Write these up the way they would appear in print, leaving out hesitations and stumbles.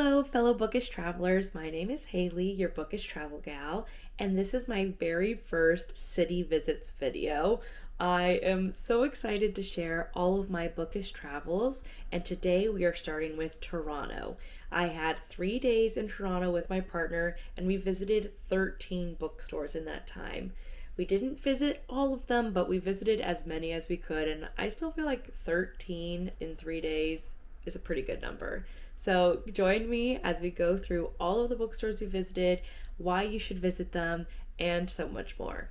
Hello, fellow bookish travelers. My name is Haley, your bookish travel gal, and this is my very first city visits video. I am so excited to share all of my bookish travels, and today we are starting with Toronto. I had 3 days in Toronto with my partner, and we visited 13 bookstores in that time. We didn't visit all of them, but we visited as many as we could, and I still feel like 13 in 3 days is a pretty good number. So join me as we go through all of the bookstores we visited, why you should visit them, and so much more.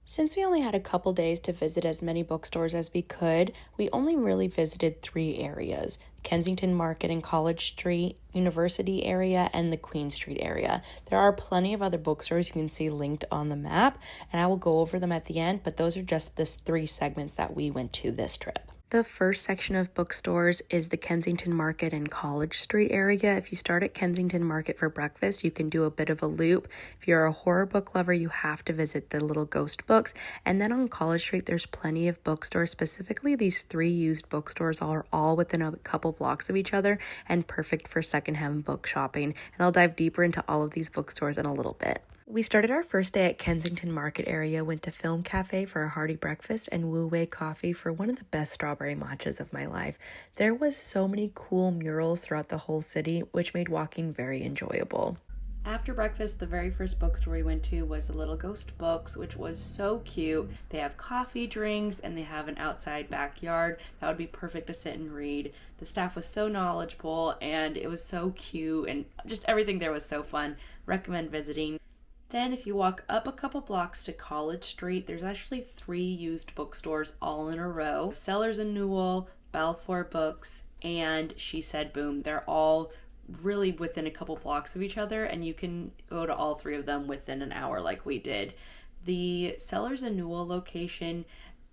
Since we only had a couple days to visit as many bookstores as we could, we only really visited 3 areas: Kensington Market and College Street, University area, and the Queen Street area. There are plenty of other bookstores you can see linked on the map, and I will go over them at the end, but those are just the 3 segments that we went to this trip. The first section of bookstores is the Kensington Market and College Street area. If you start at Kensington Market for breakfast, you can do a bit of a loop. If you're a horror book lover, you have to visit the little ghost books. And then on College Street, there's plenty of bookstores. Specifically, these 3 used bookstores are all within a couple blocks of each other and perfect for secondhand book shopping. And I'll dive deeper into all of these bookstores in a little bit. We started our first day at Kensington Market area, went to Film Cafe for a hearty breakfast, and Wu Wei Coffee for one of the best strawberry matchas of my life. There was so many cool murals throughout the whole city, which made walking very enjoyable. After breakfast, the very first bookstore we went to was the Little Ghost Books, which was so cute. They have coffee, drinks, and they have an outside backyard that would be perfect to sit and read. The staff was so knowledgeable, and it was so cute, and just everything there was so fun. Recommend visiting. Then if you walk up a couple blocks to College Street, there's actually 3 used bookstores all in a row. Sellers and Newell, Balfour Books, and She Said Boom. They're all really within a couple blocks of each other, and you can go to all 3 of them within an hour like we did. The Sellers and Newell location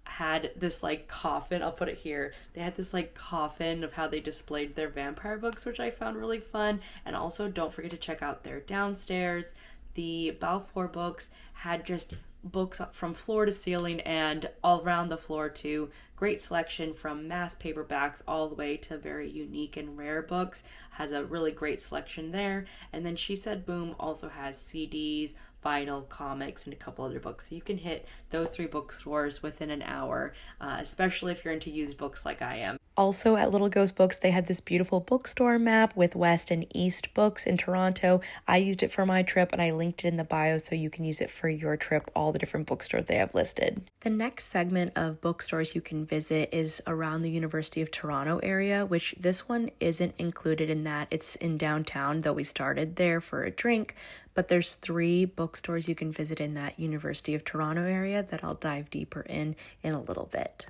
had this coffin. I'll put it here. They had this coffin of how they displayed their vampire books, which I found really fun. And also don't forget to check out their downstairs. The Balfour Books had just books from floor to ceiling and all around the floor too. Great selection from mass paperbacks all the way to very unique and rare books. Has a really great selection there. And then She Said Boom also has CDs, vinyl, comics, and a couple other books. So you can hit those 3 bookstores within an hour, especially if you're into used books like I am. Also at Little Ghost Books, they had this beautiful bookstore map with West and East books in Toronto. I used it for my trip and I linked it in the bio so you can use it for your trip, all the different bookstores they have listed. The next segment of bookstores you can visit is around the University of Toronto area, which this one isn't included in that. It's in downtown, though we started there for a drink, but there's 3 bookstores you can visit in that University of Toronto area that I'll dive deeper in a little bit.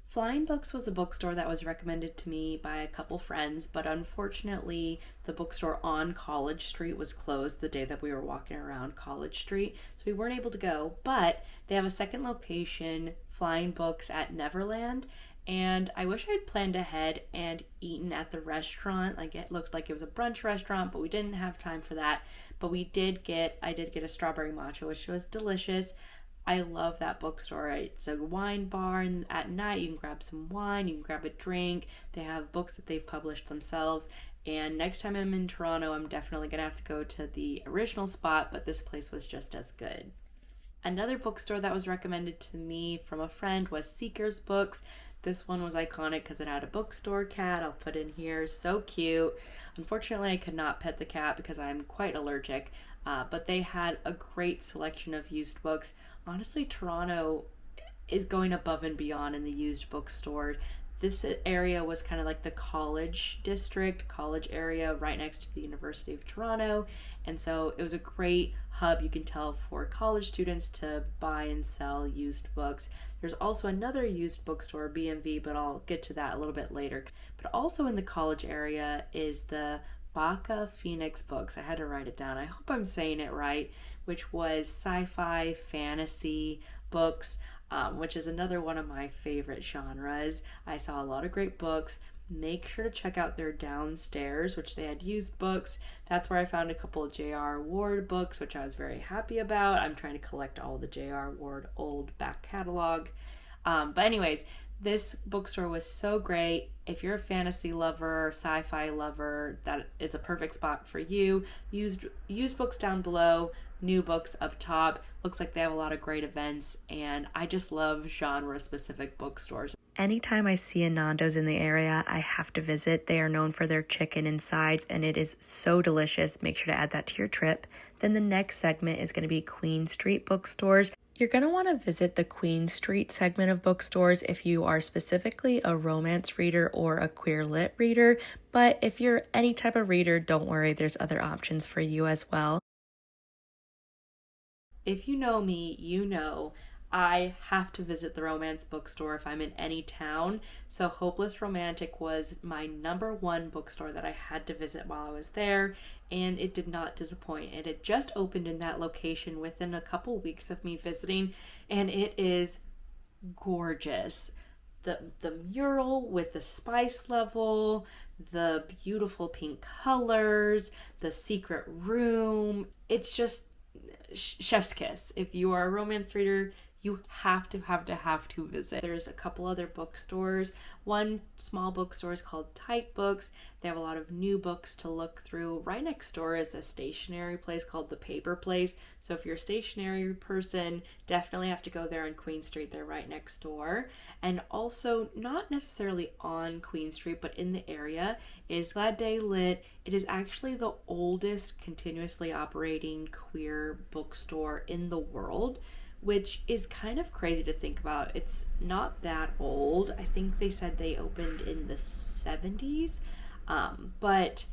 Flying Books was a bookstore that was recommended to me by a couple friends, but unfortunately the bookstore on College Street was closed the day that we were walking around College Street, so we weren't able to go. But they have a second location, Flying Books at Neverland, and I wish I'd planned ahead and eaten at the restaurant. It looked like it was a brunch restaurant, but we didn't have time for that. But I did get a strawberry matcha, which was delicious. I love that bookstore. It's a wine bar, and at night you can grab some wine, you can grab a drink. They have books that they've published themselves. And next time I'm in Toronto, I'm definitely going to have to go to the original spot, but this place was just as good. Another bookstore that was recommended to me from a friend was Seeker's Books. This one was iconic because it had a bookstore cat. I'll put in here. So cute. Unfortunately, I could not pet the cat because I'm quite allergic, but they had a great selection of used books. Honestly, Toronto is going above and beyond in the used bookstore. This area was kind of like the college district, college area right next to the University of Toronto. And so it was a great hub, you can tell, for college students to buy and sell used books. There's also another used bookstore, B&V, but I'll get to that a little bit later. But also in the college area is the Baca Phoenix Books. I had to write it down. I hope I'm saying it right, which was sci-fi fantasy books, which is another one of my favorite genres. I saw a lot of great books. make sure to check out their downstairs, which they had used books. That's where I found a couple of J.R. Ward books, which I was very happy about. I'm trying to collect all the J.R. Ward old back catalog. But anyways, this bookstore was so great. If you're a fantasy lover, sci-fi lover, that it's a perfect spot for you. Used books down below, new books up top. Looks like they have a lot of great events, and I just love genre-specific bookstores. Anytime I see a Nando's in the area, I have to visit. They are known for their chicken and sides, and it is so delicious. Make sure to add that to your trip. Then the next segment is going to be Queen Street bookstores. You're going to want to visit the Queen Street segment of bookstores if you are specifically a romance reader or a queer lit reader, but if you're any type of reader, don't worry, there's other options for you as well. If you know me, you know I have to visit the romance bookstore if I'm in any town. So Hopeless Romantic was my #1 bookstore that I had to visit while I was there, and it did not disappoint. It had just opened in that location within a couple weeks of me visiting, and it is gorgeous. The mural with the spice level, the beautiful pink colors, the secret room, it's just chef's kiss. If you are a romance reader, you have to visit. There's a couple other bookstores. One small bookstore is called Type Books. They have a lot of new books to look through. Right next door is a stationery place called The Paper Place. So if you're a stationery person, definitely have to go there on Queen Street. They're right next door. And also, not necessarily on Queen Street, but in the area, is Glad Day Lit. It is actually the oldest continuously operating queer bookstore in the world, which is kind of crazy to think about. It's not that old. I think they said they opened in the 70s, but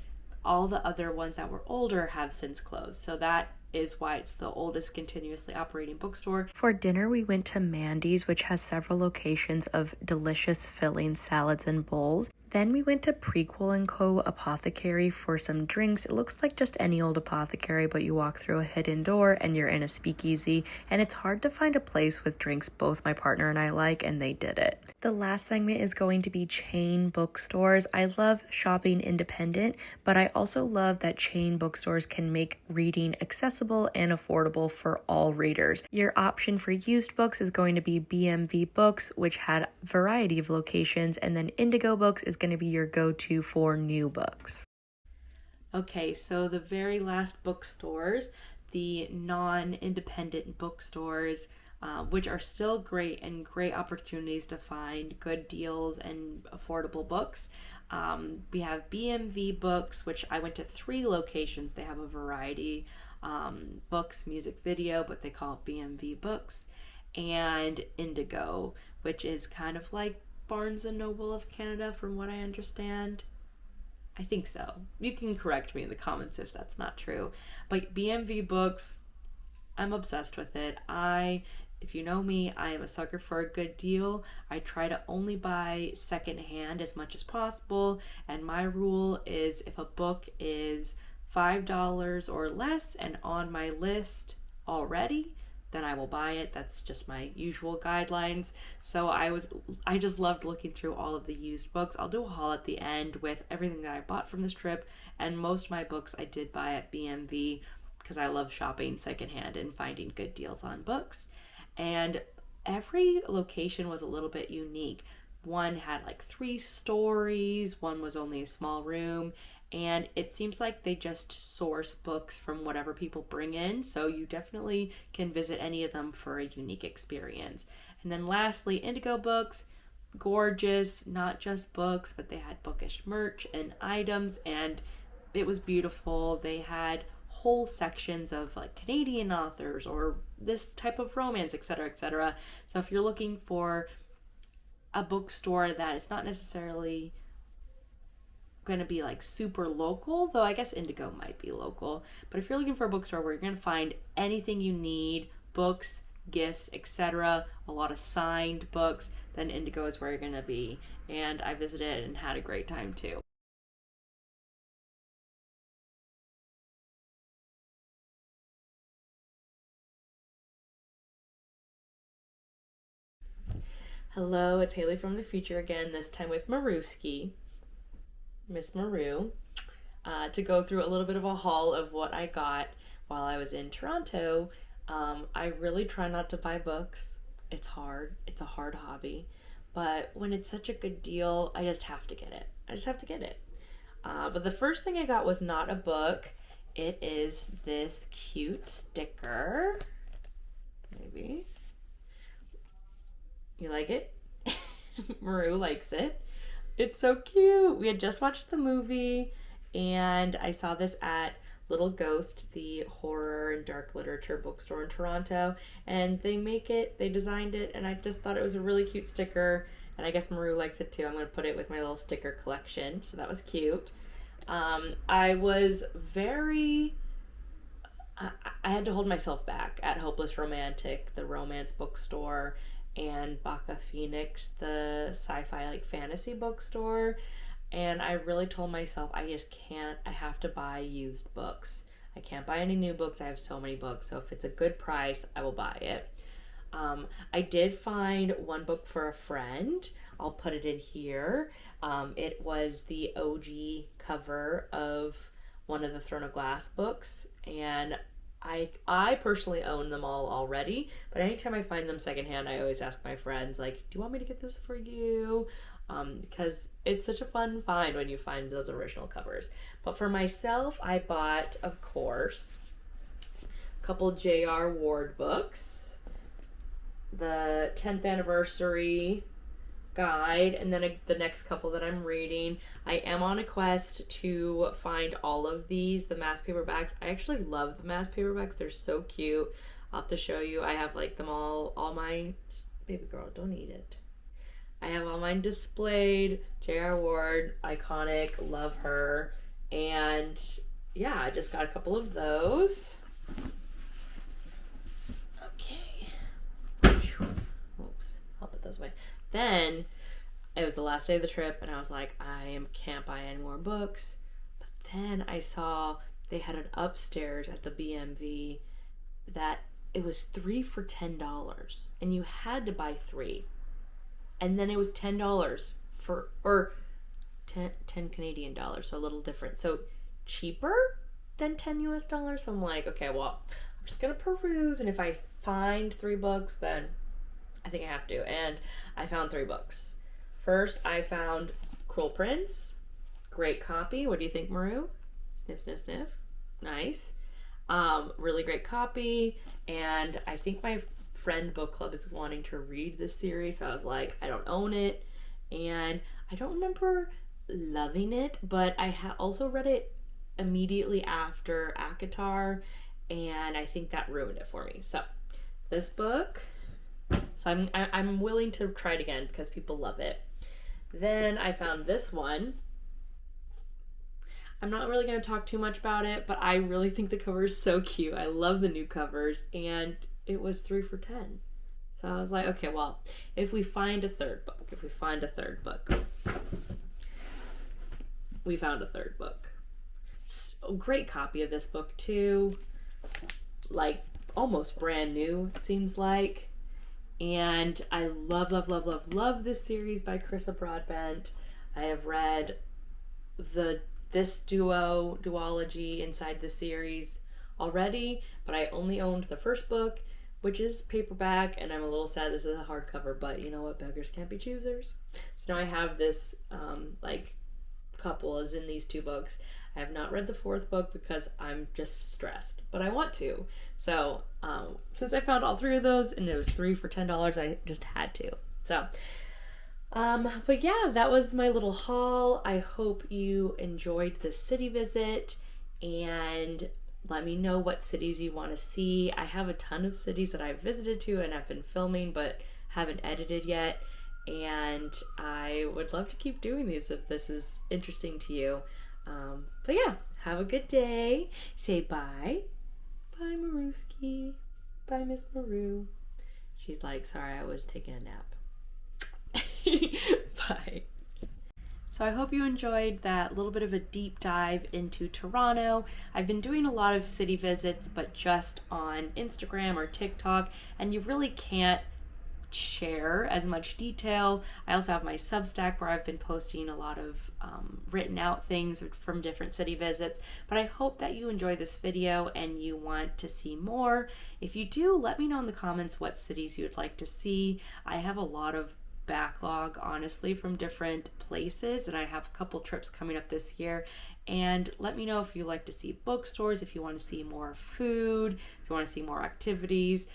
all the other ones that were older have since closed. So that is why it's the oldest continuously operating bookstore. For dinner, we went to Mandy's, which has several locations of delicious filling salads and bowls. Then we went to Prequel & Co. Apothecary for some drinks. It looks like just any old apothecary, but you walk through a hidden door and you're in a speakeasy, and it's hard to find a place with drinks both my partner and I like, and they did it. The last segment is going to be chain bookstores. I love shopping independent, but I also love that chain bookstores can make reading accessible and affordable for all readers. Your option for used books is going to be BMV Books, which had a variety of locations, and then Indigo Books is going to be your go-to for new books. Okay, so the very last bookstores, the non-independent bookstores, which are still great and great opportunities to find good deals and affordable books. We have BMV Books, which I went to 3 locations. They have a variety, books, music, video, but they call it BMV Books. And Indigo, which is kind of like Barnes & Noble of Canada, from what I understand. I think so. You can correct me in the comments if that's not true. But BMV Books, I'm obsessed with it. If you know me, I am a sucker for a good deal. I try to only buy secondhand as much as possible. And my rule is if a book is $5 or less and on my list already, then I will buy it. That's just my usual guidelines. So I just loved looking through all of the used books. I'll do a haul at the end with everything that I bought from this trip, and most of my books I did buy at BMV because I love shopping secondhand and finding good deals on books. And every location was a little bit unique. One had like 3 stories, one was only a small room, and it seems like they just source books from whatever people bring in, so you definitely can visit any of them for a unique experience. And then lastly, Indigo Books, gorgeous, not just books, but they had bookish merch and items, and it was beautiful. They had whole sections of like Canadian authors or this type of romance, etc., etc. So if you're looking for a bookstore that is not necessarily going to be like super local, though I guess Indigo might be local, but if you're looking for a bookstore where you're going to find anything you need, books, gifts, etc., a lot of signed books, then Indigo is where you're going to be. And I visited and had a great time too. Hello, it's Haley from the future again, this time with Maruski. Miss Maru, to go through a little bit of a haul of what I got while I was in Toronto. I really try not to buy books. It's hard. It's a hard hobby. But when it's such a good deal, I just have to get it. But the first thing I got was not a book. It is this cute sticker. Maybe. You like it? Maru likes it. It's so cute. We had just watched the movie, and I saw this at Little Ghost, the horror and dark literature bookstore in Toronto, and they designed it, and I just thought it was a really cute sticker, and I guess Maru likes it too. I'm going to put it with my little sticker collection, so that was cute. I was I had to hold myself back at Hopeless Romantic, the romance bookstore, and Baka Phoenix, the sci-fi like fantasy bookstore. And I really told myself I just can't. I have to buy used books. I can't buy any new books. I have so many books. So if it's a good price, I will buy it. I did find one book for a friend. I'll put it in here. It was the OG cover of one of the Throne of Glass books. And I personally own them all already. But anytime I find them secondhand, I always ask my friends, like, do you want me to get this for you? Because it's such a fun find when you find those original covers. But for myself, I bought, of course, a couple J.R. Ward books, the 10th anniversary guide, and then the next couple that I'm reading. I am on a quest to find all of these, the mass paperbacks. I actually love the mass paperbacks. They're so cute. I'll have to show you. I have like them all mine. Baby girl, don't eat it. I have all mine displayed. J.R. Ward, iconic, love her. And yeah, I just got a couple of those. Okay. Oops, I'll put those away. Then it was the last day of the trip, and I was like, can't buy any more books. But then I saw they had it upstairs at the BMV that it was 3 for $10, and you had to buy 3. And then it was $10 or 10 Canadian dollars, so a little different. So cheaper than 10 US dollars. So I'm like, okay, well, I'm just gonna peruse, and if I find 3 books, then I think I have to. And I found 3 books. First, I found Cruel Prince. Great copy. What do you think, Maru? Sniff, sniff, sniff. Nice. Really great copy. And I think my friend book club is wanting to read this series, so I was like, I don't own it, and I don't remember loving it, but I also read it immediately after ACOTAR, and I think that ruined it for me. So this book, so I'm willing to try it again because people love it. Then I found this one. I'm not really going to talk too much about it, but I really think the cover is so cute. I love the new covers, and it was 3 for $10. So I was like, okay, well, if we find a third book, we found a third book. So, great copy of this book too. Like almost brand new, it seems like. And I love this series by Carissa Broadbent. I have read this duology inside the series already, but I only owned the first book, which is paperback, and I'm a little sad this is a hardcover, but you know what, beggars can't be choosers. So now I have this couple is in these 2 books. I have not read the 4th book because I'm just stressed, but I want to. So since I found all 3 of those and it was 3 for $10, I just had to. So but yeah, that was my little haul. I hope you enjoyed the city visit, and let me know what cities you want to see. I have a ton of cities that I've visited to and I've been filming but haven't edited yet, and I would love to keep doing these if this is interesting to you. But yeah, have a good day. Say bye. Bye, Maruski. Bye, Miss Maru. She's like, sorry, I was taking a nap. Bye. So I hope you enjoyed that little bit of a deep dive into Toronto. I've been doing a lot of city visits, but just on Instagram or TikTok, and you really can't share as much detail. I also have my Substack where I've been posting a lot of written out things from different city visits, but I hope that you enjoyed this video and you want to see more. If you do, let me know in the comments what cities you would like to see. I have a lot of backlog, honestly, from different places, and I have a couple trips coming up this year. And let me know if you like to see bookstores, if you want to see more food, if you want to see more activities.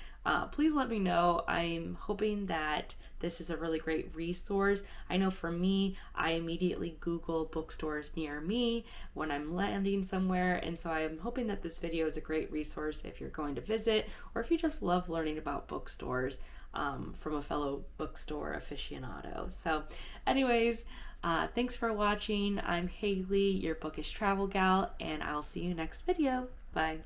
Please let me know. I'm hoping that this is a really great resource. I know for me, I immediately Google bookstores near me when I'm landing somewhere, and so I'm hoping that this video is a great resource if you're going to visit or if you just love learning about bookstores from a fellow bookstore aficionado. So anyways, thanks for watching. I'm Haley, your bookish travel gal, and I'll see you next video. Bye.